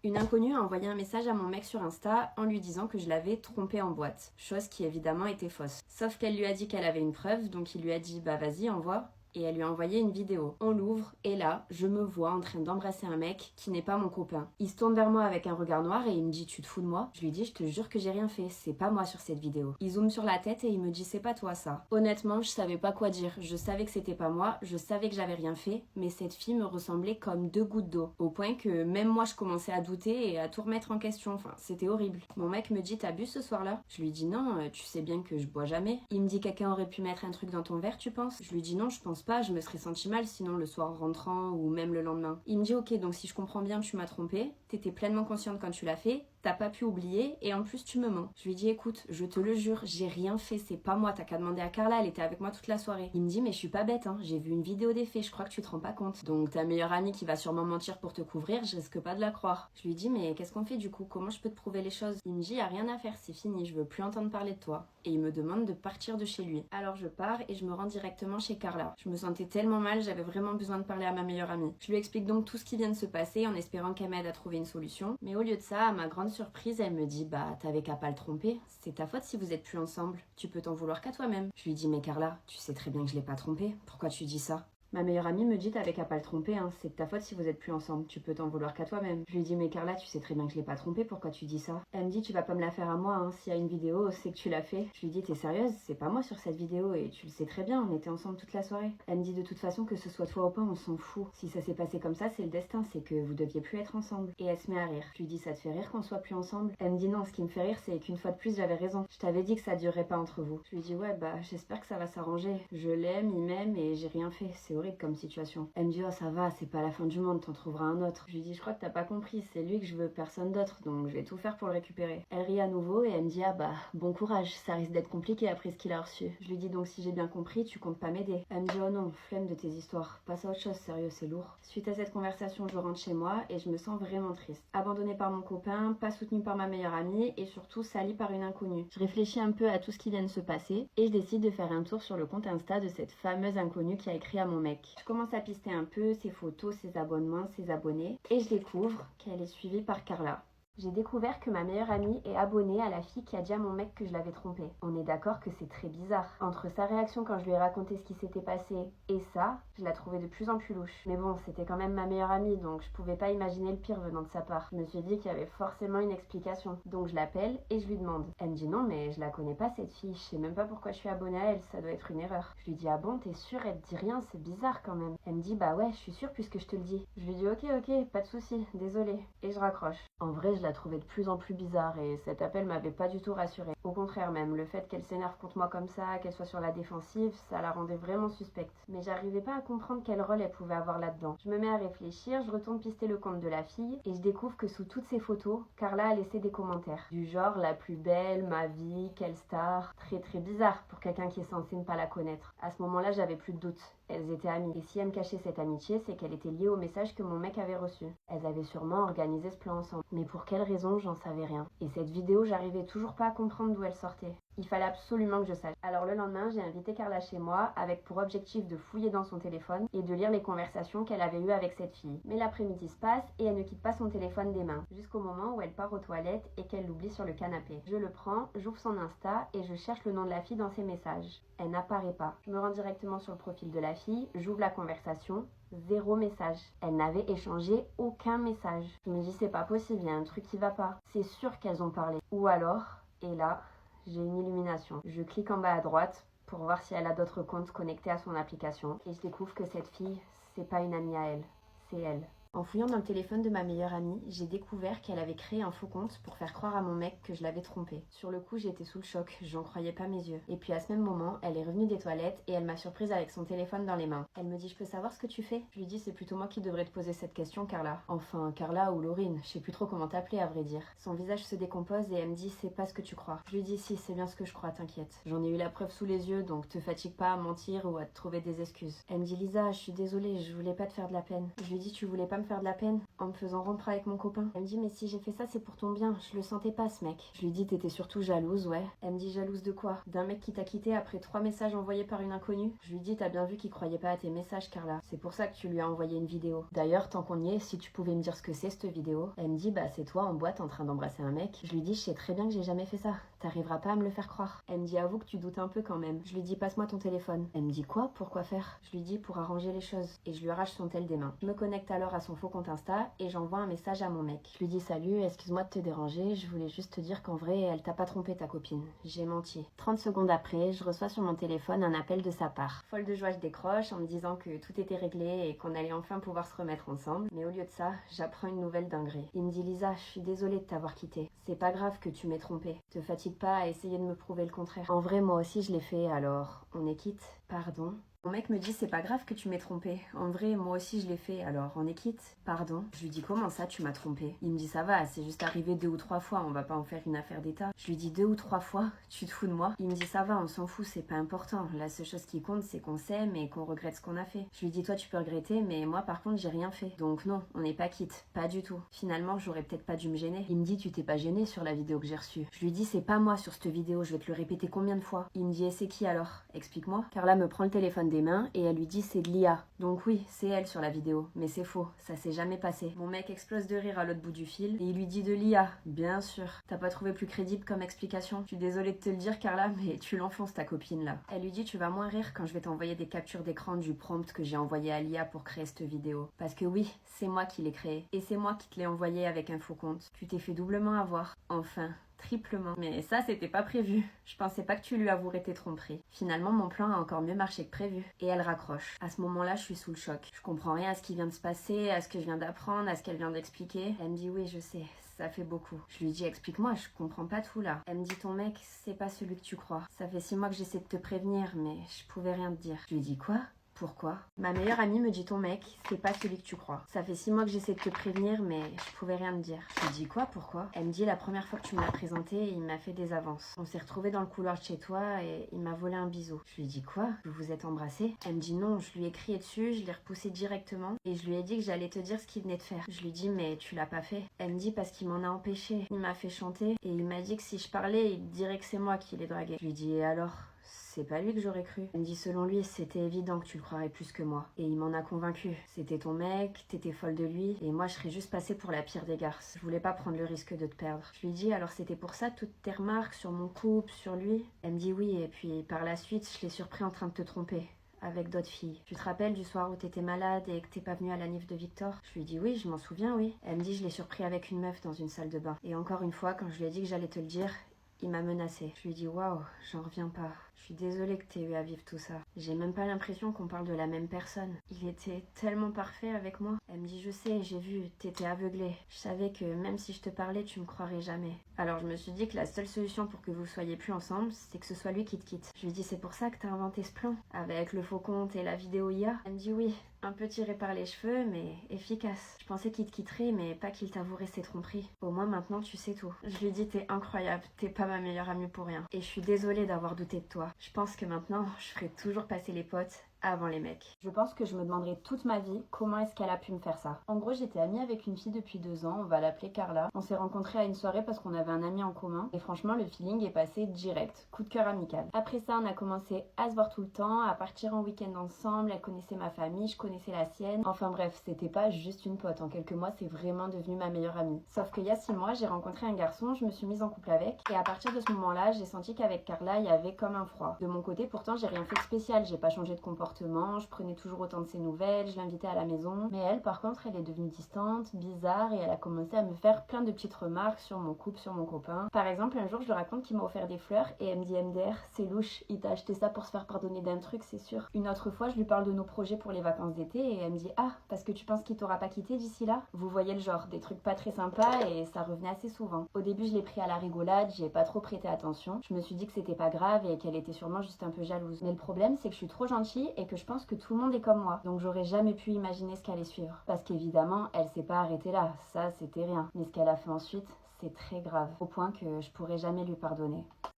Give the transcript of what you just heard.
Une inconnue a envoyé un message à mon mec sur Insta en lui disant que je l'avais trompé en boîte, chose qui évidemment était fausse. Sauf qu'elle lui a dit qu'elle avait une preuve, donc il lui a dit bah vas-y envoie. Et elle lui a envoyé une vidéo. On l'ouvre et là, je me vois en train d'embrasser un mec qui n'est pas mon copain. Il se tourne vers moi avec un regard noir et il me dit tu te fous de moi? Je lui dis je te jure que j'ai rien fait, c'est pas moi sur cette vidéo. Il zoome sur la tête et il me dit c'est pas toi ça. Honnêtement, je savais pas quoi dire. Je savais que c'était pas moi, je savais que j'avais rien fait, mais cette fille me ressemblait comme deux gouttes d'eau. Au point que même moi je commençais à douter et à tout remettre en question. Enfin, c'était horrible. Mon mec me dit t'as bu ce soir-là? Je lui dis non, tu sais bien que je bois jamais. Il me dit quelqu'un aurait pu mettre un truc dans ton verre, tu penses? Je lui dis non, je pense pas, je me serais senti mal sinon le soir rentrant ou même le lendemain. Il me dit ok, donc si je comprends bien tu m'as trompé, t'étais pleinement consciente quand tu l'as fait, t'as pas pu oublier et en plus tu me mens. Je lui dis écoute, je te le jure, j'ai rien fait, c'est pas moi, t'as qu'à demander à Carla, elle était avec moi toute la soirée. Il me dit mais je suis pas bête hein, j'ai vu une vidéo des faits, je crois que tu te rends pas compte. Donc ta meilleure amie qui va sûrement mentir pour te couvrir, je risque pas de la croire. Je lui dis mais qu'est-ce qu'on fait du coup, comment je peux te prouver les choses? Il me dit y a rien à faire, c'est fini, je veux plus entendre parler de toi. Et il me demande de partir de chez lui. Alors je pars et je me rends directement chez Carla. Je me sentais tellement mal, j'avais vraiment besoin de parler à ma meilleure amie. Je lui explique donc tout ce qui vient de se passer en espérant qu'elle m'aide à trouver une solution. Mais au lieu de ça, à ma grande surprise, elle me dit bah t'avais qu'à pas le tromper, c'est ta faute si vous êtes plus ensemble, tu peux t'en vouloir qu'à toi-même. Je lui dis mais Carla, tu sais très bien que je l'ai pas trompé, pourquoi tu dis ça? Ma meilleure amie me dit t'avais qu'à pas le tromper, hein, c'est de ta faute si vous êtes plus ensemble, tu peux t'en vouloir qu'à toi-même. Je lui dis mais Carla, tu sais très bien que je l'ai pas trompé, pourquoi tu dis ça? Elle me dit tu vas pas me la faire à moi, hein, s'il y a une vidéo, c'est que tu l'as fait. Je lui dis t'es sérieuse, c'est pas moi sur cette vidéo et tu le sais très bien, on était ensemble toute la soirée. Elle me dit de toute façon que ce soit toi ou pas, on s'en fout. Si ça s'est passé comme ça, c'est le destin, c'est que vous deviez plus être ensemble. Et elle se met à rire. Je lui dis ça te fait rire qu'on soit plus ensemble? Elle me dit non, ce qui me fait rire c'est qu'une fois de plus j'avais raison. Je t'avais dit que ça durerait pas entre vous. Je lui dis ouais bah j'espère que ça va s'arranger. Je l'aime, il m'aime et j'ai rien fait. C'est horrible comme situation. Elle me dit oh ça va, c'est pas la fin du monde, t'en trouveras un autre. Je lui dis je crois que t'as pas compris, c'est lui que je veux, personne d'autre, donc je vais tout faire pour le récupérer. Elle rit à nouveau et elle me dit ah bah bon courage, ça risque d'être compliqué après ce qu'il a reçu. Je lui dis donc si j'ai bien compris, tu comptes pas m'aider. Elle me dit oh non, flemme de tes histoires, passe à autre chose, sérieux c'est lourd. Suite à cette conversation, je rentre chez moi et je me sens vraiment triste. Abandonnée par mon copain, pas soutenue par ma meilleure amie et surtout salie par une inconnue. Je réfléchis un peu à tout ce qui vient de se passer et je décide de faire un tour sur le compte Insta de cette fameuse inconnue qui a écrit à mon mec. Je commence à pister un peu ses photos, ses abonnements, ses abonnés et je découvre qu'elle est suivie par Carla. J'ai découvert que ma meilleure amie est abonnée à la fille qui a dit à mon mec que je l'avais trompée. On est d'accord que c'est très bizarre. Entre sa réaction quand je lui ai raconté ce qui s'était passé et ça, je la trouvais de plus en plus louche. Mais bon, c'était quand même ma meilleure amie, donc je pouvais pas imaginer le pire venant de sa part. Je me suis dit qu'il y avait forcément une explication. Donc je l'appelle et je lui demande. Elle me dit non mais je la connais pas cette fille, je sais même pas pourquoi je suis abonnée à elle, ça doit être une erreur. Je lui dis ah bon, t'es sûre? Elle te dit rien, c'est bizarre quand même. Elle me dit bah ouais, je suis sûre puisque je te le dis. Je lui dis ok, pas de souci, désolée. Et je raccroche. En vrai, je la trouvais de plus en plus bizarre et cet appel m'avait pas du tout rassurée. Au contraire même, le fait qu'elle s'énerve contre moi comme ça, qu'elle soit sur la défensive, ça la rendait vraiment suspecte. Mais j'arrivais pas à comprendre quel rôle elle pouvait avoir là-dedans. Je me mets à réfléchir, je retourne pister le compte de la fille et je découvre que sous toutes ses photos, Carla a laissé des commentaires. Du genre la plus belle, ma vie, quelle star. Très très bizarre pour quelqu'un qui est censé ne pas la connaître. À ce moment-là, j'avais plus de doute. Elles étaient amies. Et si elle me cachait cette amitié, c'est qu'elle était liée au message que mon mec avait reçu. Elles avaient sûrement organisé ce plan ensemble. Mais pour quelle raison, j'en savais rien. Et cette vidéo, j'arrivais toujours pas à comprendre d'où elle sortait. Il fallait absolument que je sache. Alors le lendemain, j'ai invité Carla chez moi avec pour objectif de fouiller dans son téléphone et de lire les conversations qu'elle avait eues avec cette fille. Mais l'après-midi se passe et elle ne quitte pas son téléphone des mains, jusqu'au moment où elle part aux toilettes et qu'elle l'oublie sur le canapé. Je le prends, j'ouvre son Insta et je cherche le nom de la fille dans ses messages. Elle n'apparaît pas. Je me rends directement sur le profil de la fille, j'ouvre la conversation. Zéro message. Elle n'avait échangé aucun message. Je me dis c'est pas possible, il y a un truc qui va pas. C'est sûr qu'elles ont parlé. Ou alors, et là, j'ai une illumination. Je clique en bas à droite pour voir si elle a d'autres comptes connectés à son application. Et je découvre que cette fille, c'est pas une amie à elle, c'est elle. En fouillant dans le téléphone de ma meilleure amie, j'ai découvert qu'elle avait créé un faux compte pour faire croire à mon mec que je l'avais trompé. Sur le coup, j'étais sous le choc, j'en croyais pas mes yeux. Et puis à ce même moment, elle est revenue des toilettes et elle m'a surprise avec son téléphone dans les mains. Elle me dit « Je peux savoir ce que tu fais ?» Je lui dis « C'est plutôt moi qui devrais te poser cette question, Carla. » Enfin, Carla ou Laurine, je sais plus trop comment t'appeler à vrai dire. Son visage se décompose et elle me dit « C'est pas ce que tu crois. » Je lui dis « Si, c'est bien ce que je crois, t'inquiète. J'en ai eu la preuve sous les yeux, donc te fatigue pas à mentir ou à te trouver des excuses. » Elle me dit « Lisa, je suis désolée, je voulais pas te faire de la peine. » Je lui dis « Tu voulais pas pas me faire de la peine en me faisant rompre avec mon copain. Elle me dit mais si j'ai fait ça c'est pour ton bien, je le sentais pas ce mec. Je lui dis t'étais surtout jalouse, ouais. Elle me dit jalouse de quoi? D'un mec qui t'a quitté après 3 messages envoyés par une inconnue? Je lui dis t'as bien vu qu'il croyait pas à tes messages Carla, c'est pour ça que tu lui as envoyé une vidéo. D'ailleurs tant qu'on y est, si tu pouvais me dire ce que c'est cette vidéo. Elle me dit bah c'est toi en boîte en train d'embrasser un mec. Je lui dis je sais très bien que j'ai jamais fait ça, t'arriveras pas à me le faire croire. Elle me dit avoue que tu doutes un peu quand même. Je lui dis passe-moi ton téléphone. Elle me dit quoi? Pourquoi faire? Je lui dis pour arranger les choses et je lui arrache son tel des mains. Je me connecte alors à son faux compte Insta et j'envoie un message à mon mec. Je lui dis salut, excuse-moi de te déranger, je voulais juste te dire qu'en vrai elle t'a pas trompé ta copine. J'ai menti. 30 secondes après, je reçois sur mon téléphone un appel de sa part. Folle de joie, je décroche en me disant que tout était réglé et qu'on allait enfin pouvoir se remettre ensemble. Mais au lieu de ça, j'apprends une nouvelle dinguerie. Il me dit Lisa, je suis désolée de t'avoir quitté. C'est pas grave que tu m'aies trompé. Te fatigue pas à essayer de me prouver le contraire. En vrai, moi aussi je l'ai fait, alors on est quitte. Pardon. Mon mec me dit c'est pas grave que tu m'aies trompé. En vrai, moi aussi je l'ai fait, alors on est quitte. Pardon. Je lui dis comment ça tu m'as trompé? Il me dit ça va, c'est juste arrivé 2 ou 3 fois, on va pas en faire une affaire d'état. Je lui dis 2 ou 3 fois, tu te fous de moi? Il me dit ça va, on s'en fout, c'est pas important. La seule chose qui compte c'est qu'on s'aime et qu'on regrette ce qu'on a fait. Je lui dis toi tu peux regretter, mais moi par contre j'ai rien fait. Donc non, on n'est pas quitte, pas du tout. Finalement j'aurais peut-être pas dû me gêner. Il me dit tu t'es pas gêné sur la vidéo que j'ai reçue. Je lui dis c'est pas moi sur cette vidéo, je vais te le répéter combien de fois? Il me dit et c'est qui alors? Explique-moi. Carla me prend le téléphone des mains et elle lui dit c'est de l'IA. Donc oui, c'est elle sur la vidéo, mais c'est faux, ça s'est jamais passé. Mon mec explose de rire à l'autre bout du fil et il lui dit de l'IA. Bien sûr. T'as pas trouvé plus crédible comme explication? Je suis désolée de te le dire Carla, mais tu l'enfonces ta copine là. Elle lui dit tu vas moins rire quand je vais t'envoyer des captures d'écran du prompt que j'ai envoyé à l'IA pour créer cette vidéo. Parce que oui, c'est moi qui l'ai créé et c'est moi qui te l'ai envoyé avec un faux compte. Tu t'es fait doublement avoir. Enfin. Triplement. Mais ça, c'était pas prévu. Je pensais pas que tu lui avouerais tes tromperies. Finalement, mon plan a encore mieux marché que prévu. Et elle raccroche. À ce moment-là, je suis sous le choc. Je comprends rien à ce qui vient de se passer, à ce que je viens d'apprendre, à ce qu'elle vient d'expliquer. Elle me dit oui, je sais. Ça fait beaucoup. Je lui dis explique-moi, je comprends pas tout là. Elle me dit ton mec, c'est pas celui que tu crois. Ça fait 6 mois que j'essaie de te prévenir, mais je pouvais rien te dire. Je lui dis quoi? Pourquoi? Ma meilleure amie me dit ton mec, c'est pas celui que tu crois. Ça fait 6 mois que j'essaie de te prévenir, mais je pouvais rien te dire. Je lui dis quoi? Pourquoi? Elle me dit la première fois que tu me l'as présenté, il m'a fait des avances. On s'est retrouvés dans le couloir de chez toi et il m'a volé un bisou. Je lui dis quoi? Vous vous êtes embrassés? Elle me dit non, je lui ai crié dessus, je l'ai repoussé directement et je lui ai dit que j'allais te dire ce qu'il venait de faire. Je lui dis mais tu l'as pas fait. Elle me dit parce qu'il m'en a empêché. Il m'a fait chanter et il m'a dit que si je parlais, il dirait que c'est moi qui l'ai dragué. Je lui dis et alors? C'est pas lui que j'aurais cru. Elle me dit selon lui, c'était évident que tu le croirais plus que moi. Et il m'en a convaincu. C'était ton mec, t'étais folle de lui, et moi je serais juste passée pour la pire des garces. Je voulais pas prendre le risque de te perdre. Je lui dis alors c'était pour ça toutes tes remarques sur mon couple, sur lui? Elle me dit oui, et puis par la suite, je l'ai surpris en train de te tromper. Avec d'autres filles. Tu te rappelles du soir où t'étais malade et que t'es pas venue à la nif de Victor? Je lui dis oui, je m'en souviens, oui. Elle me dit je l'ai surpris avec une meuf dans une salle de bain. Et encore une fois, quand je lui ai dit que j'allais te le dire, il m'a menacée. Je lui dis waouh, j'en reviens pas. Je suis désolée que t'aies eu à vivre tout ça. J'ai même pas l'impression qu'on parle de la même personne. Il était tellement parfait avec moi. Elle me dit je sais, j'ai vu, t'étais aveuglée. Je savais que même si je te parlais, tu me croirais jamais. Alors je me suis dit que la seule solution pour que vous soyez plus ensemble, c'est que ce soit lui qui te quitte. Je lui dis c'est pour ça que t'as inventé ce plan? Avec le faux compte et la vidéo IA? Elle me dit oui. Un peu tiré par les cheveux, mais efficace. Je pensais qu'il te quitterait, mais pas qu'il t'avouerait ses tromperies. Au moins maintenant tu sais tout. Je lui dis t'es incroyable, t'es pas ma meilleure amie pour rien. Et je suis désolée d'avoir douté de toi. Je pense que maintenant, je ferai toujours passer les potes avant les mecs. Je pense que je me demanderai toute ma vie comment est-ce qu'elle a pu me faire ça. En gros, j'étais amie avec une fille depuis 2 ans, on va l'appeler Carla. On s'est rencontrés à une soirée parce qu'on avait un ami en commun et franchement le feeling est passé direct, coup de cœur amical. Après ça, on a commencé à se voir tout le temps, à partir en week-end ensemble, elle connaissait ma famille, je connaissais la sienne. Enfin bref, c'était pas juste une pote, en quelques mois c'est vraiment devenu ma meilleure amie. Sauf qu'il y a 6 mois, j'ai rencontré un garçon, je me suis mise en couple avec et à partir de ce moment-là, j'ai senti qu'avec Carla, il y avait comme un froid. De mon côté, pourtant, j'ai rien fait de spécial, j'ai pas changé de comportement. Je prenais toujours autant de ses nouvelles, je l'invitais à la maison. Mais elle, par contre, elle est devenue distante, bizarre et elle a commencé à me faire plein de petites remarques sur mon couple, sur mon copain. Par exemple, un jour, je lui raconte qu'il m'a offert des fleurs et elle me dit MDR, c'est louche, il t'a acheté ça pour se faire pardonner d'un truc, c'est sûr. Une autre fois, je lui parle de nos projets pour les vacances d'été et elle me dit ah, parce que tu penses qu'il t'aura pas quitté d'ici là? Vous voyez le genre, des trucs pas très sympas et ça revenait assez souvent. Au début, je l'ai pris à la rigolade, j'y ai pas trop prêté attention. Je me suis dit que c'était pas grave et qu'elle était sûrement juste un peu jalouse. Mais le problème, c'est que je suis trop gentille et que je pense que tout le monde est comme moi. Donc j'aurais jamais pu imaginer ce qu'allait suivre. Parce qu'évidemment, elle s'est pas arrêtée là. Ça, c'était rien. Mais ce qu'elle a fait ensuite, c'est très grave. Au point que je pourrais jamais lui pardonner.